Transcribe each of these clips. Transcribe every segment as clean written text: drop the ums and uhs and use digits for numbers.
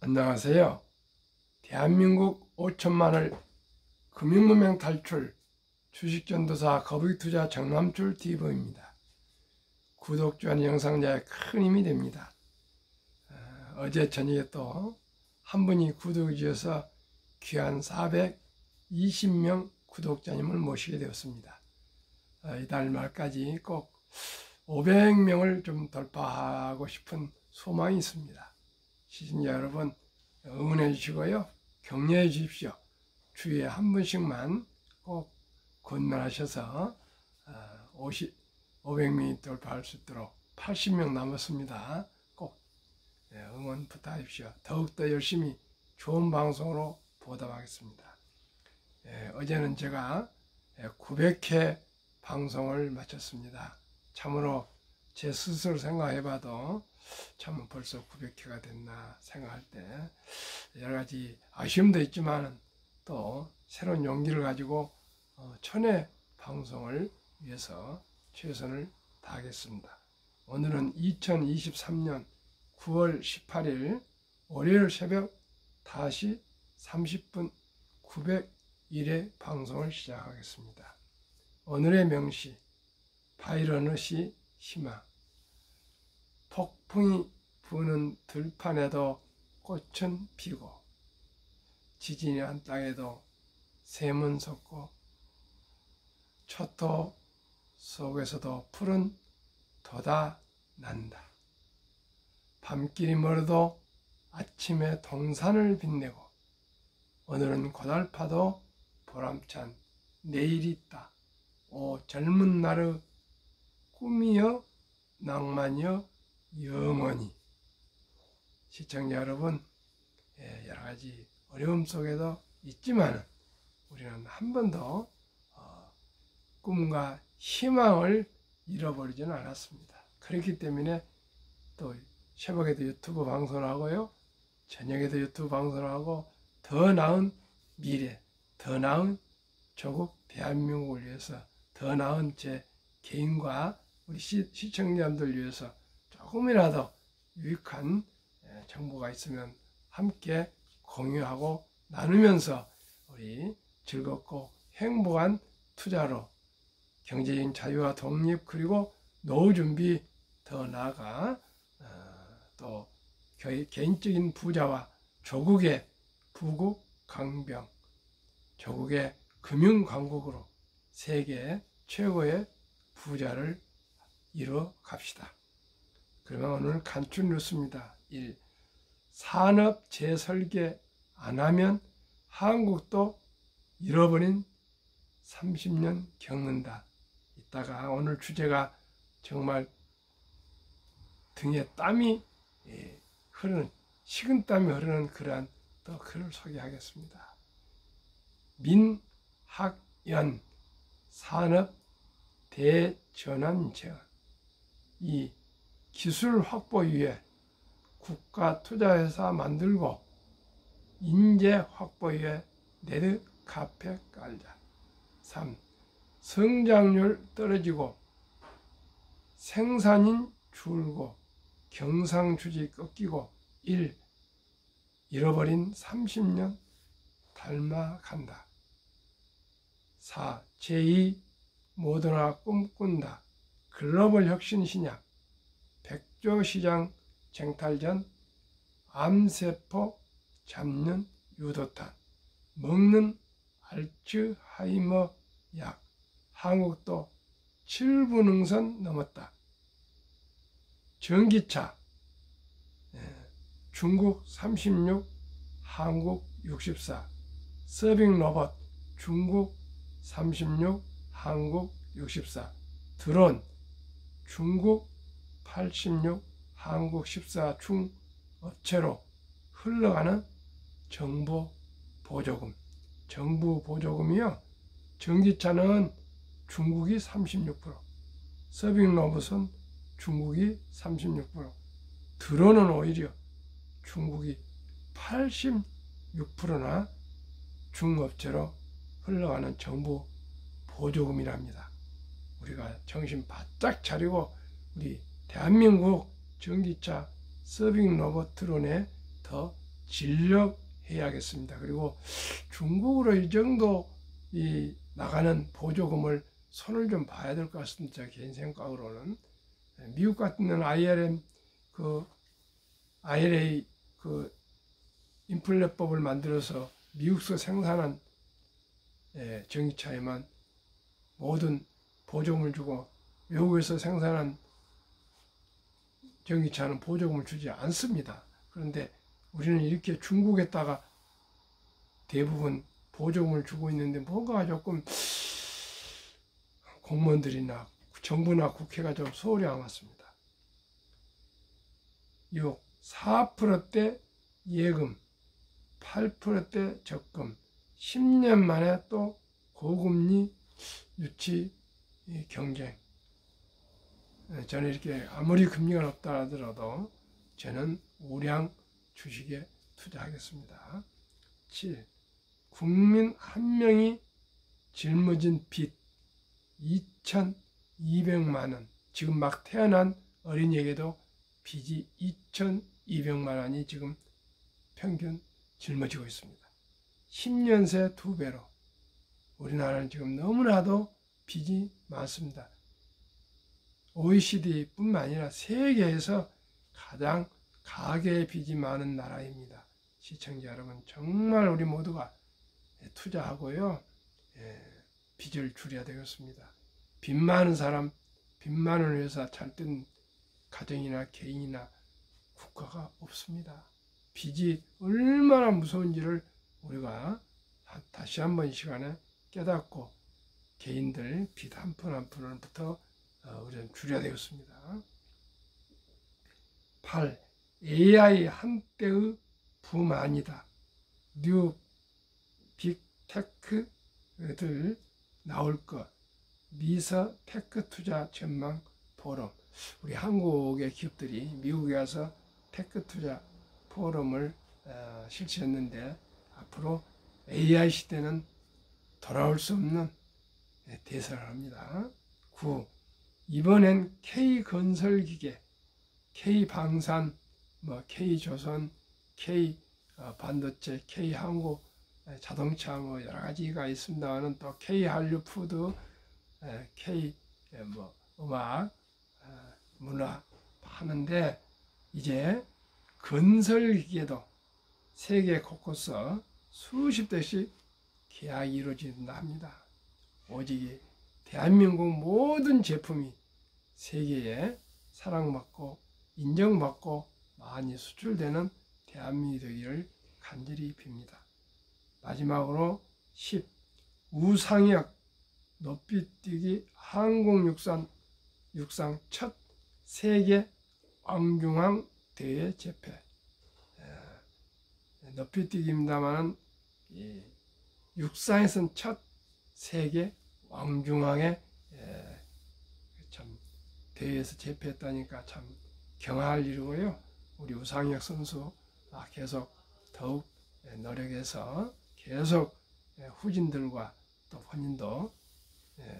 안녕하세요. 대한민국 5천만을 금융문명 탈출 주식전도사 거북이투자 정남출 TV입니다. 구독, 좋아요 영상자에 큰 힘이 됩니다. 어제 저녁에 또 한 분이 구독해 주셔서 귀한 420명 구독자님을 모시게 되었습니다. 이달 말까지 꼭 500명을 좀 돌파하고 싶은 소망이 있습니다. 시청자 여러분 응원해 주시고요. 격려해 주십시오. 주위에 한 분씩만 꼭 건너하셔서 500명이 돌파할 수 있도록 80명 남았습니다. 꼭 응원 부탁하십시오. 더욱더 열심히 좋은 방송으로 보답하겠습니다. 어제는 제가 900회 방송을 마쳤습니다. 참으로 제 스스로 생각해봐도 참 벌써 900회가 됐나 생각할 때 여러가지 아쉬움도 있지만 또 새로운 용기를 가지고 1000회 방송을 위해서 최선을 다하겠습니다. 오늘은 2023년 9월 18일 월요일 새벽 5시 30분 901회 방송을 시작하겠습니다. 오늘의 명시 바이러느시 희망. 폭풍이 부는 들판에도 꽃은 피고 지진이 한 땅에도 샘은 솟고 초토 속에서도 푸른 돋아난다. 밤길이 멀어도 아침에 동산을 빛내고 오늘은 고달파도 보람찬 내일이 있다. 오 젊은 날의 꿈이여 낭만이여 영원히. 시청자 여러분, 여러가지 어려움 속에도 있지만 우리는 한 번도 꿈과 희망을 잃어버리지는 않았습니다. 그렇기 때문에 또 새벽에도 유튜브 방송을 하고요, 저녁에도 유튜브 방송을 하고 더 나은 미래, 더 나은 조국 대한민국을 위해서, 더 나은 제 개인과 우리 시청자분들 위해서 조금이라도 유익한 정보가 있으면 함께 공유하고 나누면서 우리 즐겁고 행복한 투자로 경제적인 자유와 독립, 그리고 노후 준비, 더 나아가 또 개인적인 부자와 조국의 부국 강병, 조국의 금융 강국으로 세계 최고의 부자를 이뤄 갑시다. 그러면 오늘 간추 뉴스입니다. 1. 산업 재설계 안 하면 한국도 잃어버린 30년 겪는다. 이따가 오늘 주제가 정말 등에 땀이 흐르는, 식은땀이 흐르는 그러한 또 글을 소개하겠습니다. 민학연 산업 대전환 제언. 이 기술 확보 위해 국가 투자회사 만들고 인재 확보 위해 네드카페 깔자. 3. 성장률 떨어지고 생산인 줄고 경상주지 꺾이고 1. 잃어버린 30년 닮아간다. 4. 제2 모더나 꿈꾼다. 글로벌 혁신 신약. 백조 시장 쟁탈 전 암세포 잡는 유도탄. 먹는 알츠하이머 약. 한국도 7분 능선 넘었다. 전기차. 중국 36, 한국 64. 서빙 로봇. 중국 36, 한국 64. 드론. 중국 86, 한국 14 중 업체로 흘러가는 정부 보조금. 정부 보조금이요. 전기차는 중국이 36%, 서빙 로봇은 중국이 36%, 드론은 오히려 중국이 86%나 중업체로 흘러가는 정부 보조금이랍니다. 우리가 정신 바짝 차리고 우리 대한민국 전기차 서빙 로봇 드론에 더 진력해야겠습니다. 그리고 중국으로 이 정도 나가는 보조금을 손을 좀 봐야 될 것 같습니다. 제 개인 생각으로는. 미국 같은 데는 IRA 인플레법을 만들어서 미국에서 생산한 전기차에만 모든 보조금을 주고 외국에서 생산한 전기차는 보조금을 주지 않습니다. 그런데 우리는 이렇게 중국에다가 대부분 보조금을 주고 있는데 뭔가 조금 공무원들이나 정부나 국회가 좀 소홀히 안 왔습니다. 6. 4%대 예금, 8%대 적금, 10년 만에 또 고금리 유치 경쟁. 저는 이렇게 아무리 금리가 높다 하더라도 저는 우량 주식에 투자하겠습니다. 7. 국민 한 명이 짊어진 빚 2,200만 원. 지금 막 태어난 어린이에게도 빚이 2,200만 원이 지금 평균 짊어지고 있습니다. 10년 새 2배로. 우리나라는 지금 너무나도 빚이 많습니다. OECD뿐만 아니라 세계에서 가장 가계 빚이 많은 나라입니다. 시청자 여러분, 정말 우리 모두가 투자하고요, 빚을 줄여야 되겠습니다. 빚 많은 사람, 빚 많은 회사 잘 된 가정이나 개인이나 국가가 없습니다. 빚이 얼마나 무서운지를 우리가 다시 한번 이 시간에 깨닫고 개인들 빚 한 푼 한 푼부터 우리는 줄여야 되겠습니다. 8. AI 한때의 붐 아니다. 뉴 빅테크들 나올 것. 미서 테크 투자 전망 포럼. 우리 한국의 기업들이 미국에 와서 테크 투자 포럼을 실시했는데 앞으로 AI 시대는 돌아올 수 없는 대사를 합니다. 9. 이번엔 K건설기계, K방산, K조선, K반도체, K항공, 자동차 여러 가지가 있습니다만 또 K한류푸드, K 음악, 문화 하는데 이제 건설기계도 세계 곳곳서 수십 대씩 계약이 이루어진다 합니다. 오직 대한민국 모든 제품이 세계에 사랑받고 인정받고 많이 수출되는 대한민국이 되기를 간절히 빕니다. 마지막으로 10. 우상혁 높이뛰기 항공육상 첫 세계 왕중왕 대회 재패. 높이뛰기입니다만 육상에서는 첫 세계 왕중왕의 참 대회에서 재패했다니까 참 경할 일이고요. 우리 우상혁 선수 계속 더욱 노력해서 계속 후진들과 또 본인도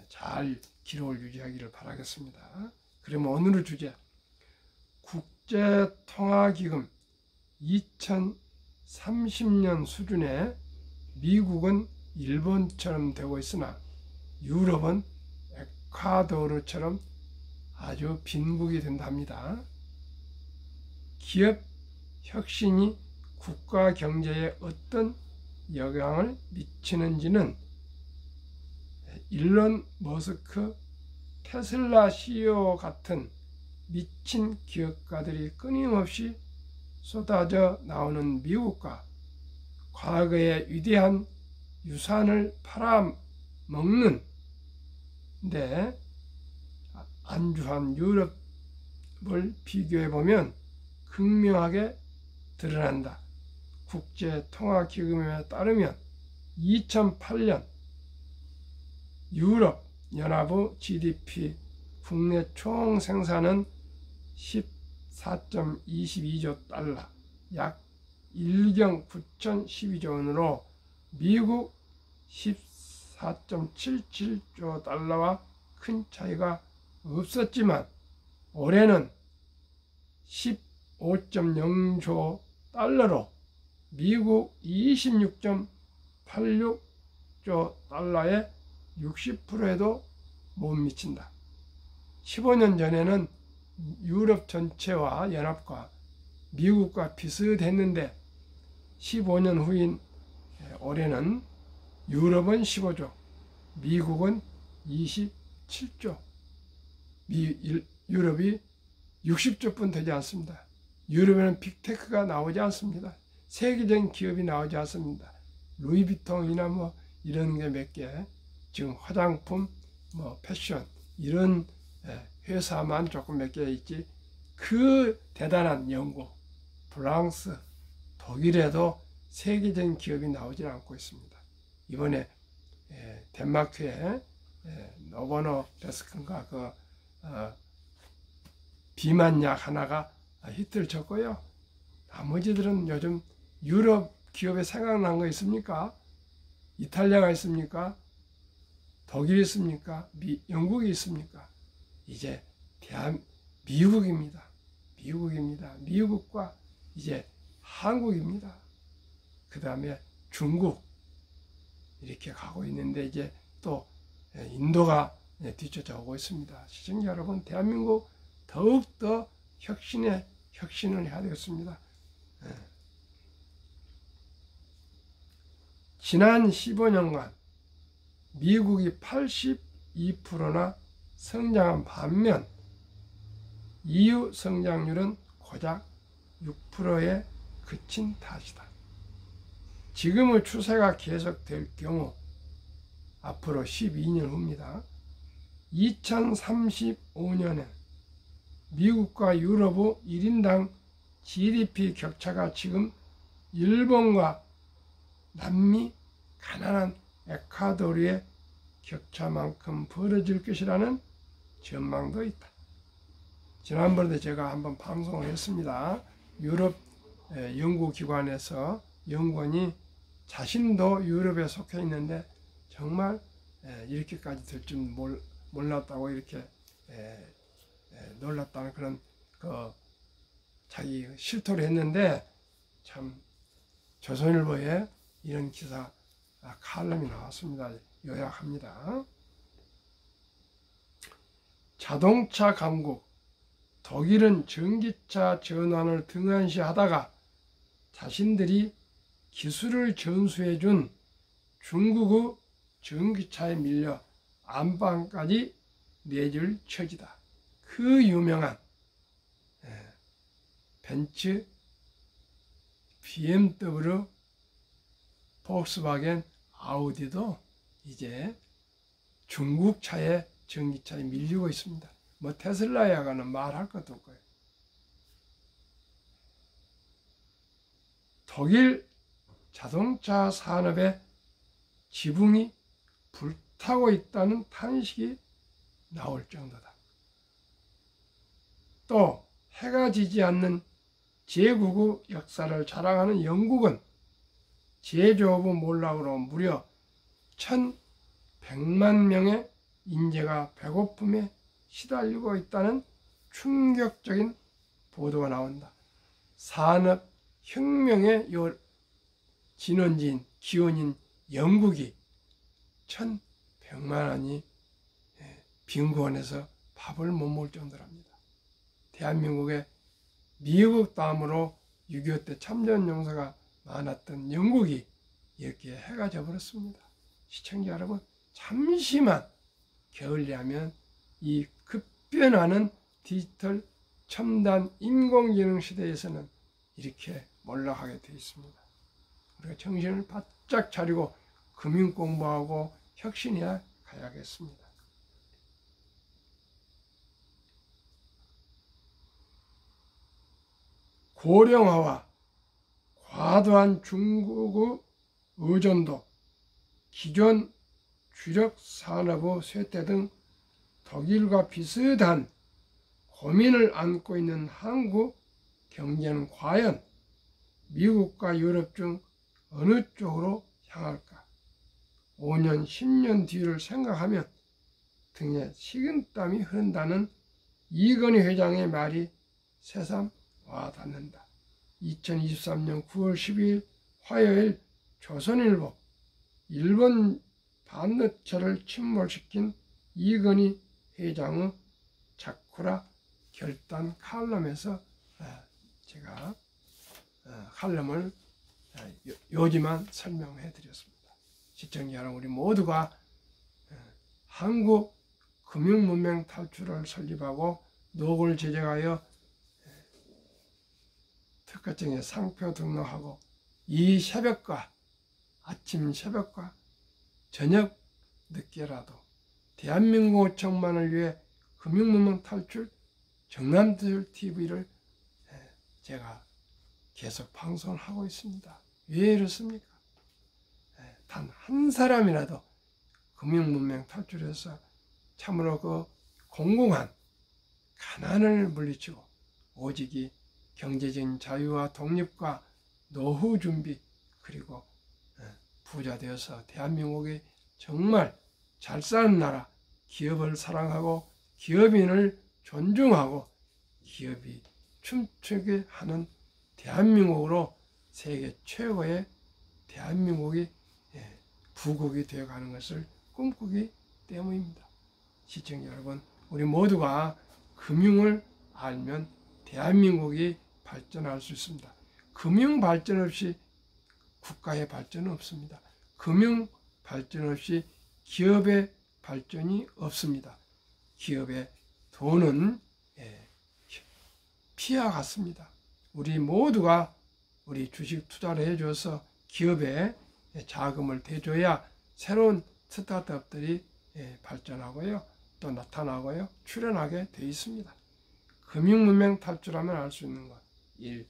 잘 기록을 유지하기를 바라겠습니다. 그러면 오늘의 주제, 국제통화기금 2030년 수준에 미국은 일본처럼 되고 있으나 유럽은 에콰도르처럼 아주 빈국이 된답니다. 기업 혁신이 국가 경제에 어떤 영향을 미치는지는 일론 머스크, 테슬라 CEO 같은 미친 기업가들이 끊임없이 쏟아져 나오는 미국과 과거의 위대한 유산을 팔아먹는 데 안주한 유럽을 비교해보면 극명하게 드러난다. 국제통화기금에 따르면 2008년 유럽 연합의 GDP 국내 총 생산은 14.22조 달러, 약 1경 9,012조 원으로 미국 14.77조 달러와 큰 차이가 없었지만 올해는 15.0조 달러로 미국 26.86조 달러의 60%에도 못 미친다. 15년 전에는 유럽 전체와 연합과 미국과 비슷했는데 15년 후인 올해는 유럽은 15조, 미국은 27조, 유럽이 60조뿐 되지 않습니다. 유럽에는 빅테크가 나오지 않습니다. 세계적인 기업이 나오지 않습니다. 루이비통이나 뭐 이런 게 몇 개, 지금 화장품, 뭐 패션 이런 회사만 조금 몇 개 있지, 그 대단한 영국, 프랑스, 독일에도 세계적인 기업이 나오지 않고 있습니다. 이번에 덴마크의 노보노 베스킨가 그 비만약 하나가 히트를 쳤고요. 나머지들은 요즘 유럽 기업에 생각난 거 있습니까? 이탈리아가 있습니까? 독일이 있습니까? 영국이 있습니까? 이제 미국입니다. 미국입니다. 미국과 이제 한국입니다. 그 다음에 중국 이렇게 가고 있는데 이제 또 인도가 뒤쫓아 오고 있습니다. 시청자 여러분, 대한민국 더욱더 혁신을 해야 되겠습니다. 지난 15년간 미국이 82%나 성장한 반면 EU 성장률은 고작 6%에 그친 탓이다. 지금의 추세가 계속될 경우 앞으로 12년 후입니다. 2035년엔 미국과 유럽의 1인당 GDP 격차가 지금 일본과 남미, 가난한 에콰도르의 격차만큼 벌어질 것이라는 전망도 있다. 지난번에 제가 한번 방송을 했습니다. 유럽 연구기관에서 연구원이 자신도 유럽에 속해 있는데 정말 이렇게까지 될 줄 몰랐다고 이렇게 놀랐다는 그런 자기 실토를 했는데, 참 조선일보에 이런 기사 칼럼이 나왔습니다. 요약합니다. 자동차 강국, 독일은 전기차 전환을 등한시하다가 자신들이 기술을 전수해준 중국의 전기차에 밀려 안방까지 내줄 처지다. 그 유명한 벤츠, BMW, 폭스바겐, 아우디도 이제 중국 차에 전기차에 밀리고 있습니다. 뭐 테슬라야가는 말할 것도 없고요. 독일 자동차 산업의 지붕이 불타고 있다는 탄식이 나올 정도다. 또 해가 지지 않는 제국의 역사를 자랑하는 영국은 제조업의 몰락으로 무려 1100만 명의 인재가 배고픔에 시달리고 있다는 충격적인 보도가 나온다. 산업혁명의 진원지인 기원인 영국이 1100만원이 빈곤해서 밥을 못 먹을 정도랍니다. 대한민국의 미국 다음으로 6.25 때 참전 용사가 많았던 영국이 이렇게 해가 져버렸습니다. 시청자 여러분, 잠시만 게을리하면 이 급변하는 디지털 첨단 인공지능 시대에서는 이렇게 몰락하게 되어 있습니다. 우리가 정신을 바짝 차리고 금융 공부하고 혁신해야 가야겠습니다. 고령화와 과도한 중국의 의존도, 기존 주력 산업의 쇠퇴 등 독일과 비슷한 고민을 안고 있는 한국 경제는 과연 미국과 유럽 중 어느 쪽으로 향할까? 5년, 10년 뒤를 생각하면 등에 식은땀이 흐른다는 이건희 회장의 말이 새삼 와닿는다. 2023년 9월 12일 화요일 조선일보 일본 반도체를 침몰시킨 이건희 회장의 자쿠라 결단 칼럼에서 제가 칼럼을 요지만 설명해 드렸습니다. 시청자 여러분, 우리 모두가 한국 금융문명 탈출을 설립하고 노고를 제정하여 특허청에 상표 등록하고 이 새벽과 아침 새벽과 저녁 늦게라도 대한민국 천만을 위해 금융문명 탈출 정남들 TV를 제가 계속 방송을 하고 있습니다. 왜 이렇습니까? 단 한 사람이라도 금융문명 탈출해서 참으로 그 공공한 가난을 물리치고 오직이 경제적인 자유와 독립과 노후 준비 그리고 부자 되어서 대한민국이 정말 잘 사는 나라, 기업을 사랑하고 기업인을 존중하고 기업이 춤추게 하는 대한민국으로 세계 최고의 대한민국이 부국이 되어가는 것을 꿈꾸기 때문입니다. 시청자 여러분, 우리 모두가 금융을 알면 대한민국이 발전할 수 있습니다. 금융 발전 없이 국가의 발전은 없습니다. 금융 발전 없이 기업의 발전이 없습니다. 기업의 돈은 피와 같습니다. 우리 모두가 우리 주식 투자를 해줘서 기업에 자금을 대줘야 새로운 스타트업들이 발전하고요, 또 나타나고요, 출현하게 되어 있습니다. 금융문명 탈출하면 알 수 있는 것 1.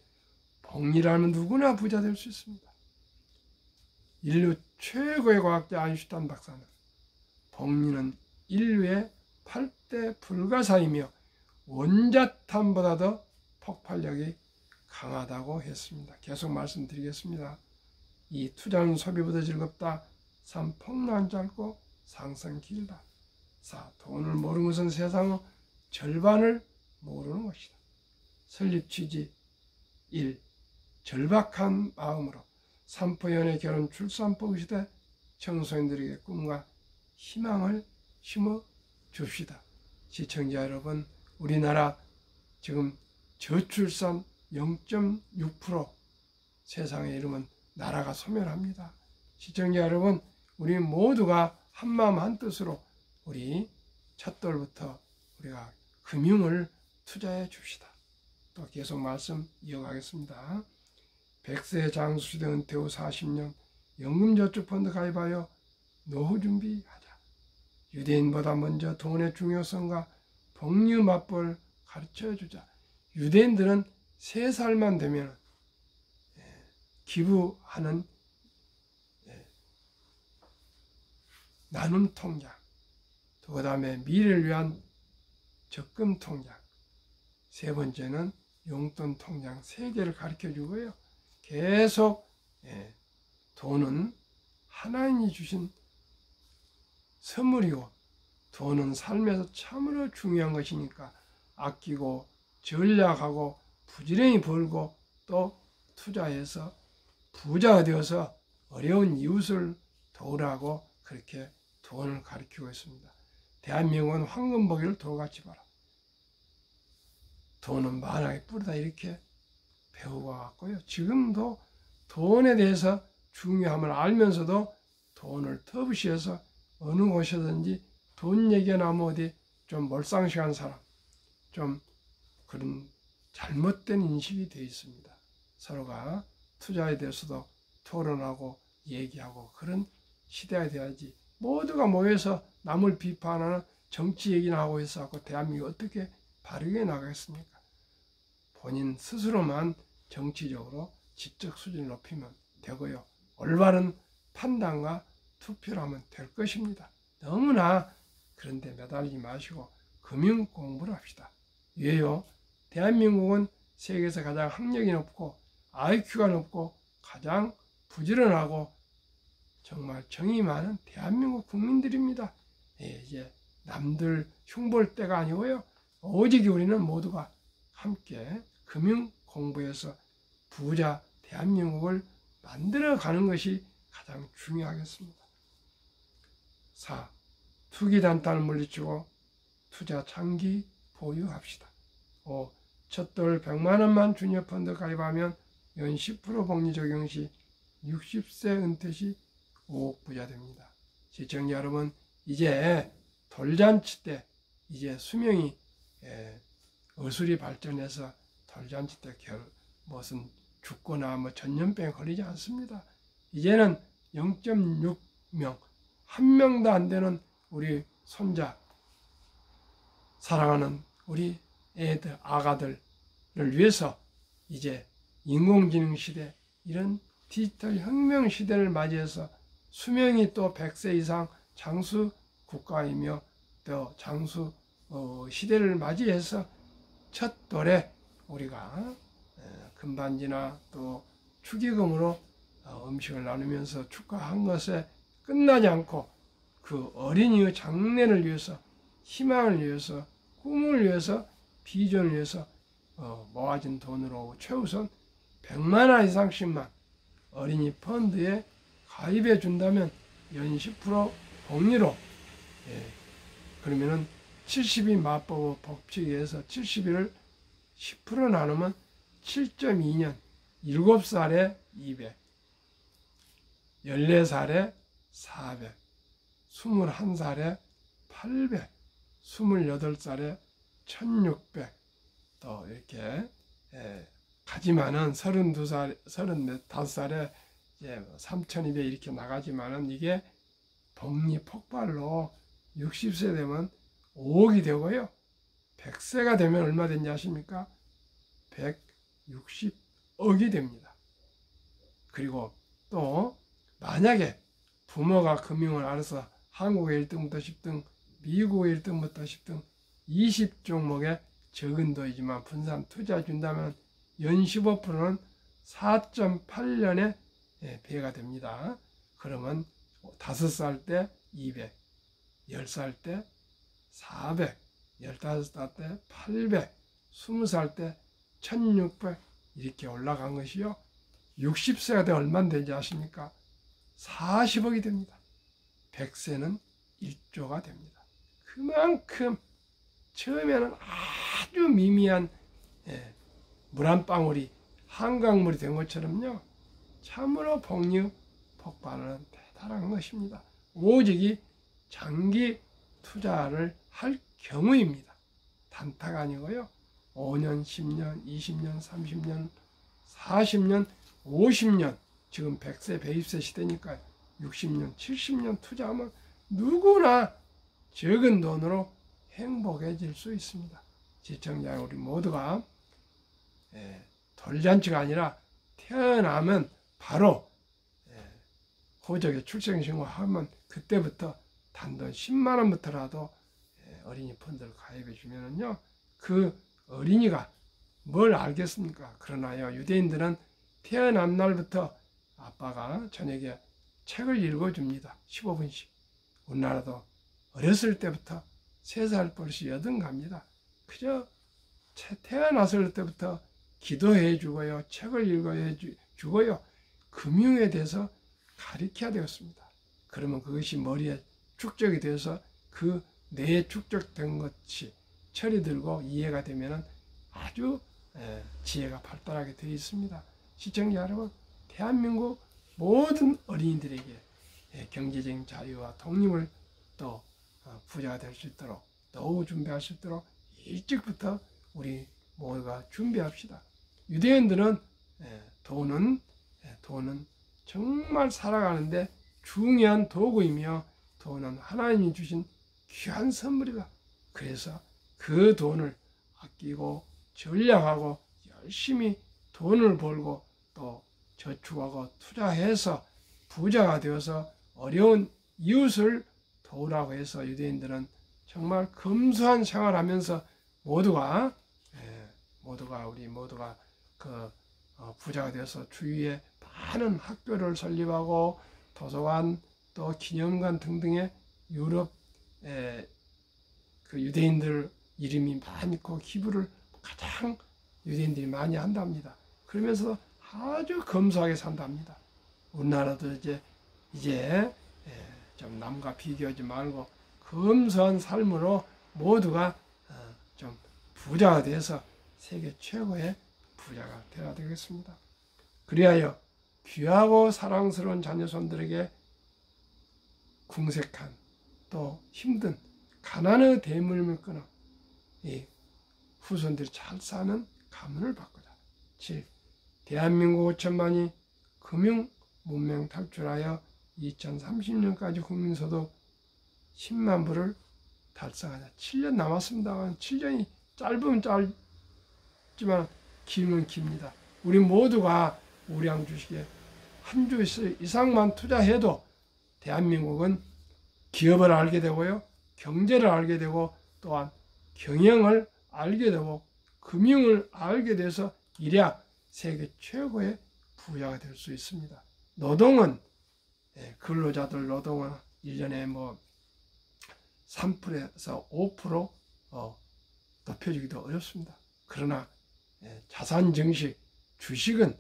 복리라면 누구나 부자 될 수 있습니다. 인류 최고의 과학자 아인슈타인 박사는 복리는 인류의 8대 불가사이며 원자탄보다도 폭발력이 강하다고 했습니다. 계속 말씀드리겠습니다. 2. 투자는 소비보다 즐겁다. 3. 폭락은 짧고 상승 길다. 4. 돈을 모르는 것은 세상의 절반을 모르는 것이다. 설립 취지 1. 절박한 마음으로 산포연애 결혼 출산법 시대 청소년들에게 꿈과 희망을 심어 줍시다. 시청자 여러분, 우리나라 지금 저출산 0.6% 세상에 이르면 나라가 소멸합니다. 시청자 여러분, 우리 모두가 한마음 한뜻으로 우리 첫돌부터 우리가 금융을 투자해 줍시다. 또 계속 말씀 이어가겠습니다. 100세 장수시대 은퇴 후 40년 연금저축펀드 가입하여 노후 준비하자. 유대인보다 먼저 돈의 중요성과 복리 맛볼 가르쳐주자. 유대인들은 3살만 되면 기부하는 나눔 통장, 또 그 다음에 미래를 위한 적금 통장, 3번째는 용돈 통장 3개를 가르쳐 주고요. 계속 돈은 하나님이 주신 선물이고 돈은 삶에서 참으로 중요한 것이니까 아끼고 전략하고 부지런히 벌고 또 투자해서 부자가 되어서 어려운 이웃을 도우라고 그렇게 돈을 가르치고 있습니다. 대한민국은 황금보기를 돌같이 봐라. 돈은 만하게 뿌리다 이렇게 배우고 왔고요. 지금도 돈에 대해서 중요함을 알면서도 돈을 터부시해서 어느 곳이든지 돈 얘기가 나면 어디 좀 몰상식한 사람, 좀 그런 잘못된 인식이 되어 있습니다. 서로가 투자에 대해서도 토론하고 얘기하고 그런 시대가 돼야지, 모두가 모여서 남을 비판하는 정치 얘기나 하고 있어 대한민국이 어떻게 바르게 나가겠습니까? 본인 스스로만 정치적으로 지적 수준을 높이면 되고요. 올바른 판단과 투표를 하면 될 것입니다. 너무나 그런데 매달리지 마시고 금융 공부를 합시다. 왜요? 대한민국은 세계에서 가장 학력이 높고 IQ가 높고 가장 부지런하고 정말 정이 많은 대한민국 국민들입니다. 이제 남들 흉볼 때가 아니고요. 오직 우리는 모두가 함께 금융 공부해서 부자 대한민국을 만들어가는 것이 가장 중요하겠습니다. 4. 투기 단타를 물리치고 투자 장기 보유합시다. 5. 첫돌 100만 원만 주니어 펀드 가입하면 연 10% 복리 적용 시 60세 은퇴 시 5억 부자 됩니다. 시청자 여러분, 이제 돌잔치 때 이제 수명이 의술이 발전해서 돌잔치 때 무슨 죽거나 뭐 전염병에 걸리지 않습니다. 이제는 0.6명, 한 명도 안 되는 우리 손자, 사랑하는 우리 애들, 아가들을 위해서 이제 인공지능 시대, 이런 디지털 혁명 시대를 맞이해서 수명이 또 100세 이상 장수 국가이며 또 장수 시대를 맞이해서 첫 돌에 우리가 금반지나 또 축의금으로 음식을 나누면서 축하한 것에 끝나지 않고 그 어린이의 장래를 위해서, 희망을 위해서, 꿈을 위해서, 비전을 위해서 모아진 돈으로 최우선 100만 원 이상씩만 어린이 펀드에 가입해 준다면 연 10% 복리로, 그러면은 70이 맞법 법칙에 의해서 70일을 10% 나누면 7.2년, 7살에 200, 14살에 400, 21살에 800, 28살에 1600, 또 이렇게 가지만은 32살, 35살에 이제 3200 이렇게 나가지만은 이게 복리 폭발로 60세 되면 5억이 되고요. 100세가 되면 얼마 되는지 아십니까? 160억이 됩니다. 그리고 또 만약에 부모가 금융을 알아서 한국의 1등부터 10등, 미국의 1등부터 10등 20종목에 적은 돈이지만 분산 투자해 준다면 연 15%는 4.8년에 배가 됩니다. 그러면 5살 때 200, 10살 때 400, 15살 때 800, 20살 때 1600 이렇게 올라간 것이요. 60세가 되면 얼마나 되지 아십니까? 40억이 됩니다. 100세는 1조가 됩니다. 그만큼 처음에는 아주 미미한 물 한 방울이 한강물이 된 것처럼요. 참으로 복리 폭발은 대단한 것입니다. 오직이 장기 투자를 할 경우입니다. 단타가 아니고요. 5년, 10년, 20년, 30년, 40년, 50년, 지금 100세, 120세 시대니까 60년, 70년 투자하면 누구나 적은 돈으로 행복해질 수 있습니다. 시청자 우리 모두가 돌잔치가 아니라 태어나면 바로 호적에 출생신고하면 그때부터 단돈 10만 원부터라도 어린이 펀드를 가입해 주면은요, 그 어린이가 뭘 알겠습니까? 그러나요, 유대인들은 태어난 날부터 아빠가 저녁에 책을 읽어줍니다. 15분씩. 우리나라도 어렸을 때부터 3살 버릇이 여든갑니다. 그저 태어났을 때부터 기도해 주고요, 책을 읽어해 주고요, 금융에 대해서 가르쳐야 되었습니다. 그러면 그것이 머리에 축적이 돼서 그 뇌에 축적된 것이 철이 들고 이해가 되면 아주 지혜가 발달하게 되어 있습니다. 시청자 여러분, 대한민국 모든 어린이들에게 경제적인 자유와 독립을 또 부자가 될 수 있도록 노후 준비할 수 있도록 일찍부터 우리 모두가 준비합시다. 유대인들은 돈은 정말 살아가는데 중요한 도구이며 돈은 하나님이 주신 귀한 선물이다. 그래서 그 돈을 아끼고 전략하고 열심히 돈을 벌고 또 저축하고 투자해서 부자가 되어서 어려운 이웃을 도우라고 해서 유대인들은 정말 검소한 생활하면서 모두가 우리 모두가 그 부자가 되어서 주위에 많은 학교를 설립하고 도서관 또 기념관 등등의 유럽 그 유대인들 이름이 많고 기부를 가장 유대인들이 많이 한답니다. 그러면서 아주 검소하게 산답니다. 우리나라도 이제 좀 남과 비교하지 말고 검소한 삶으로 모두가 좀 부자가 돼서 세계 최고의 부자가 되어야 되겠습니다. 그리하여 귀하고 사랑스러운 자녀손들에게 궁색한 또 힘든 가난의 대물림을 끊어 이 후손들이 잘 사는 가문을 바꾸자. 7. 대한민국 5천만이 금융 문명 탈출하여 2030년까지 국민소득 10만 불을 달성하자. 7년 남았습니다. 7년이 짧으면 짧지만 길면 깁니다. 우리 모두가 우량 주식에 한 주 이상만 투자해도 대한민국은 기업을 알게 되고요, 경제를 알게 되고 또한 경영을 알게 되고 금융을 알게 돼서 일약 세계 최고의 부자가 될 수 있습니다. 노동은 근로자들 노동은 1년에 뭐 3%에서 5% 높여주기도 어렵습니다. 그러나 자산 증식, 주식은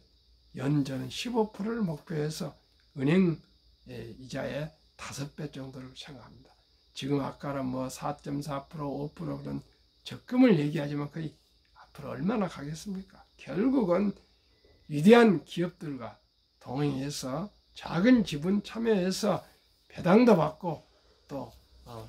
연전 15%를 목표해서 은행 이자의 5배 정도를 생각합니다. 지금 아까는 뭐 4.4%, 5% 그런 적금을 얘기하지만 거의 앞으로 얼마나 가겠습니까? 결국은 위대한 기업들과 동행해서 작은 지분 참여해서 배당도 받고 또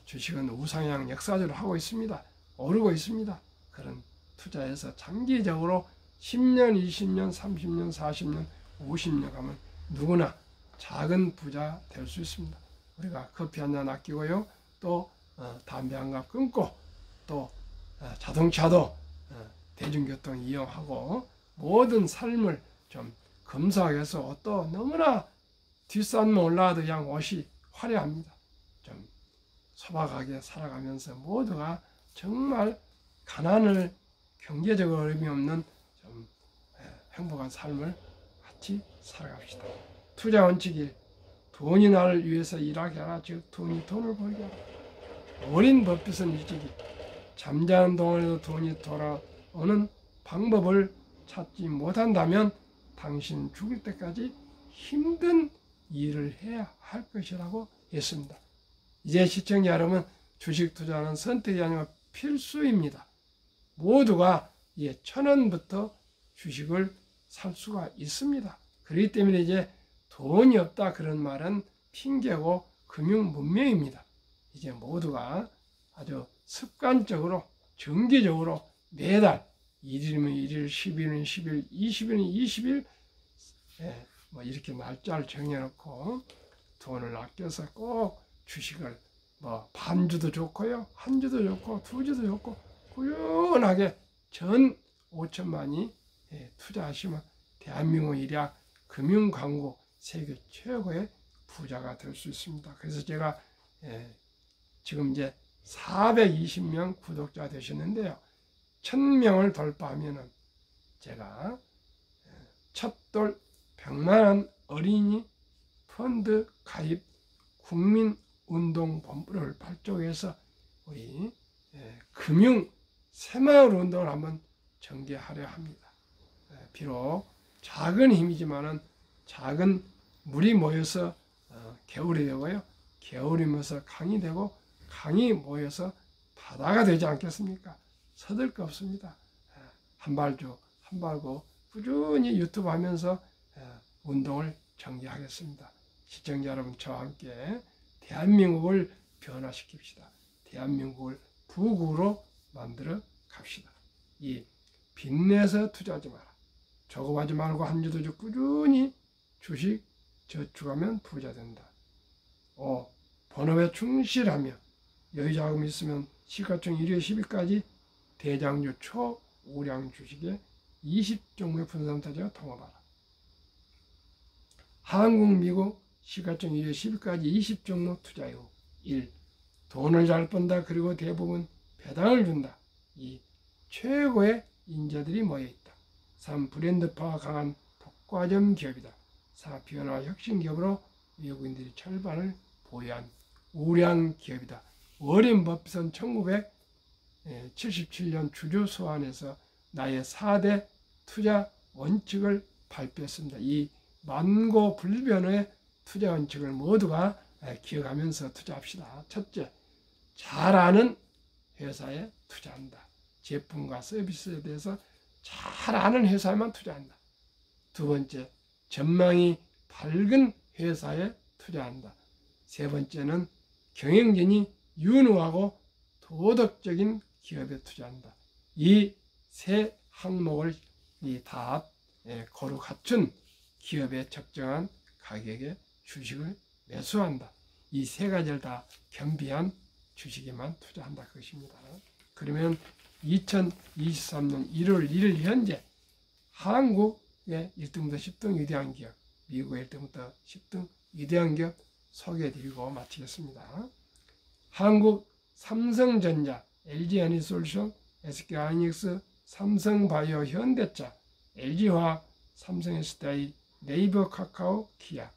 주식은 우상향 역사적으로 하고 있습니다. 오르고 있습니다. 그런 투자해서 장기적으로 10년, 20년, 30년, 40년, 50년 가면 누구나 작은 부자 될 수 있습니다. 우리가 커피 한 잔 아끼고요, 또 담배 한 갑 끊고, 또 자동차도 대중교통 이용하고 모든 삶을 좀 검소하게 해서 옷도 너무나 뒷산 올라와도 그냥 옷이 화려합니다. 좀 소박하게 살아가면서 모두가 정말 가난을 경제적으로 어려움이 없는 좀 행복한 삶을 같이 살아갑시다. 투자 원칙 1. 돈이 나를 위해서 일하게 하라. 즉 돈이 돈을 벌게 하라. 어린 버핏은 일찍이 잠자는 동안에도 돈이 돌아오는 방법을 찾지 못한다면 당신 죽을 때까지 힘든 일을 해야 할 것이라고 했습니다. 이제 시청자 여러분, 주식 투자는 선택이 아니라 필수입니다. 모두가 1,000원부터 주식을 살 수가 있습니다. 그렇기 때문에 이제 돈이 없다 그런 말은 핑계고 금융 문명입니다. 이제 모두가 아주 습관적으로 정기적으로 매달 1일이면 1일, 10일이면 10일, 20일이면 20일 뭐 이렇게 날짜를 정해놓고 돈을 아껴서 꼭 주식을 뭐 반주도 좋고요, 한 주도 좋고 두 주도 좋고 꾸준하게 전 5천만이 투자하시면 대한민국 일약 금융 광고 세계 최고의 부자가 될 수 있습니다. 그래서 제가 지금 이제 420명 구독자 되셨는데요. 1000명을 돌파하면은 제가 첫돌 100만원 어린이 펀드 가입 국민운동본부를 발족해서 우리 금융 새마을 운동을 한번 전개하려 합니다. 비록 작은 힘이지만은 작은 물이 모여서 개울이 되고요, 개울이 모여서 강이 되고 강이 모여서 바다가 되지 않겠습니까? 서둘 거 없습니다. 한 발주 한 발고 꾸준히 유튜브 하면서 운동을 전개하겠습니다. 시청자 여러분, 저와 함께 대한민국을 변화시킵시다. 대한민국을 부국으로 만들어 갑시다. 이 빚내서 투자하지 마라. 조급하지 말고 한 주도 꾸준히 주식 저축하면 부자 된다. 5. 본업에 충실하며 여유자금이 있으면 시가총 1회 10일까지 대장주 초우량 주식에 20종목의 분산타지와 통합하라. 한국, 미국 시가총 1회 10일까지 20종목 투자 후 1. 돈을 잘 번다. 그리고 대부분 배당을 준다. 2. 최고의 인재들이 모여있다. 3. 브랜드파가 강한 독과점 기업이다. 4. 변화 혁신 기업으로 외국인들이 절반을 보유한 우량 기업이다. 워렌 버핏은 1977년 주주 소환에서 나의 4대 투자 원칙을 발표했습니다. 이 만고불변의 투자 원칙을 모두가 기억하면서 투자합시다. 첫째, 잘 아는 회사에 투자한다. 제품과 서비스에 대해서 잘 아는 회사에만 투자한다. 두 번째, 전망이 밝은 회사에 투자한다. 세 번째는 경영진이 윤후하고 도덕적인 기업에 투자한다. 이 세 항목을 다 고루 갖춘 기업의 적정한 가격에 주식을 매수한다. 이 세 가지를 다 겸비한 주식에만 투자한다. 그것입니다. 그러면 2023년 1월 1일 현재 한국의 1등부터 10등 위대한 기업, 미국의 1등부터 10등 위대한 기업 소개해드리고 마치겠습니다. 한국 삼성전자, LG에너지솔루션, SK하이닉스, 삼성바이오, 현대차, LG화학, 삼성SDI, 네이버, 카카오, 기아.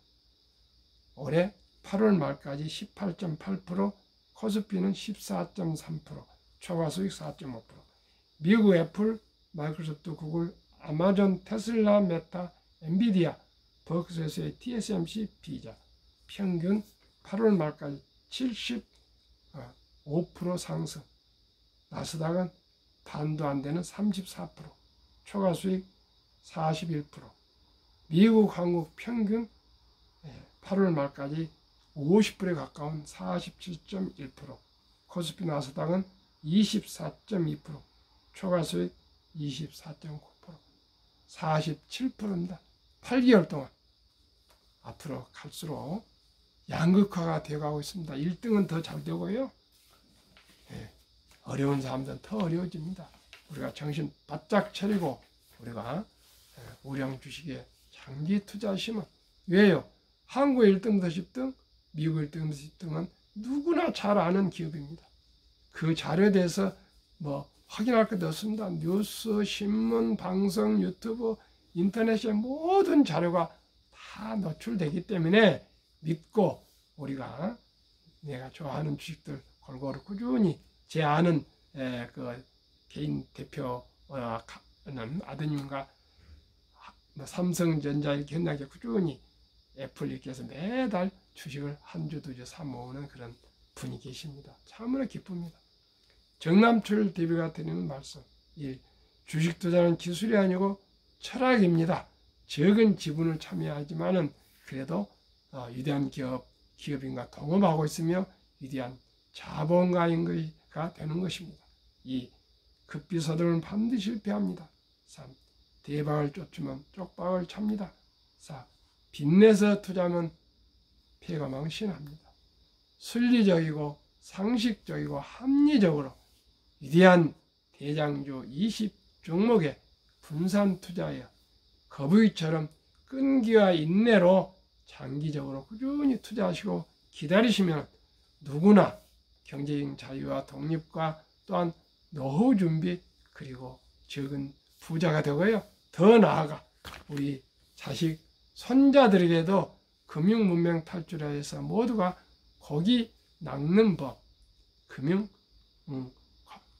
올해 8월 말까지 18.8%, 코스피는 14.3%, 초과수익 4.5%. 미국 애플, 마이크로소프트, 구글, 아마존, 테슬라, 메타, 엔비디아, 버크셔스의 TSMC, 비자. 평균 8월 말까지 75% 상승. 나스닥은 반도 안 되는 34%, 초과수익 41%. 미국, 한국 평균 8월 말까지 50%에 가까운 47.1%, 코스피 나스닥은 24.2%, 초과수익 24.9%, 47%입니다. 8개월 동안. 앞으로 갈수록 양극화가 되어가고 있습니다. 1등은 더 잘 되고요. 어려운 사람들은 더 어려워집니다. 우리가 정신 바짝 차리고 우리가 우량 주식에 장기 투자하시면, 왜요? 한국 1등부터 10등, 미국 1등부터 10등은 누구나 잘 아는 기업입니다. 그 자료에 대해서 확인할 것도 없습니다. 뉴스, 신문, 방송, 유튜브, 인터넷의 모든 자료가 다 노출되기 때문에 믿고 우리가 내가 좋아하는 주식들 골고루 꾸준히 제 아는 그 개인 대표는 아드님과 삼성전자 이렇게 현장에 꾸준히 애플 이렇게 해서 매달 주식을 한 주, 두 주 사 모으는 그런 분이 계십니다. 참으로 기쁩니다. 정남철 대표가 드리는 말씀 1. 주식 투자는 기술이 아니고 철학입니다. 적은 지분을 참여하지만은 그래도 위대한 기업인과 동업하고 있으며 위대한 자본가가 되는 것입니다. 2. 급비서들은 반드시 실패합니다. 3. 대박을 쫓으면 쪽박을 찹니다. 4. 빚내서 투자하면 폐가 망신합니다. 순리적이고 상식적이고 합리적으로 위대한 대장주 20 종목에 분산 투자하여 거북이처럼 끈기와 인내로 장기적으로 꾸준히 투자하시고 기다리시면 누구나 경제적인 자유와 독립과 또한 노후 준비 그리고 적은 부자가 되고요. 더 나아가 우리 자식 손자들에게도 금융문명 탈출하여서 모두가 고기 낚는 법,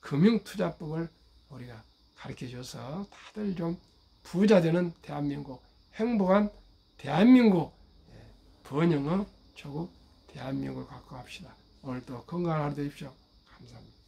금융투자법을 우리가 가르쳐줘서 다들 좀 부자 되는 대한민국, 행복한 대한민국, 번영의 조국 대한민국을 갖고 갑시다. 오늘도 건강한 하루 되십시오. 감사합니다.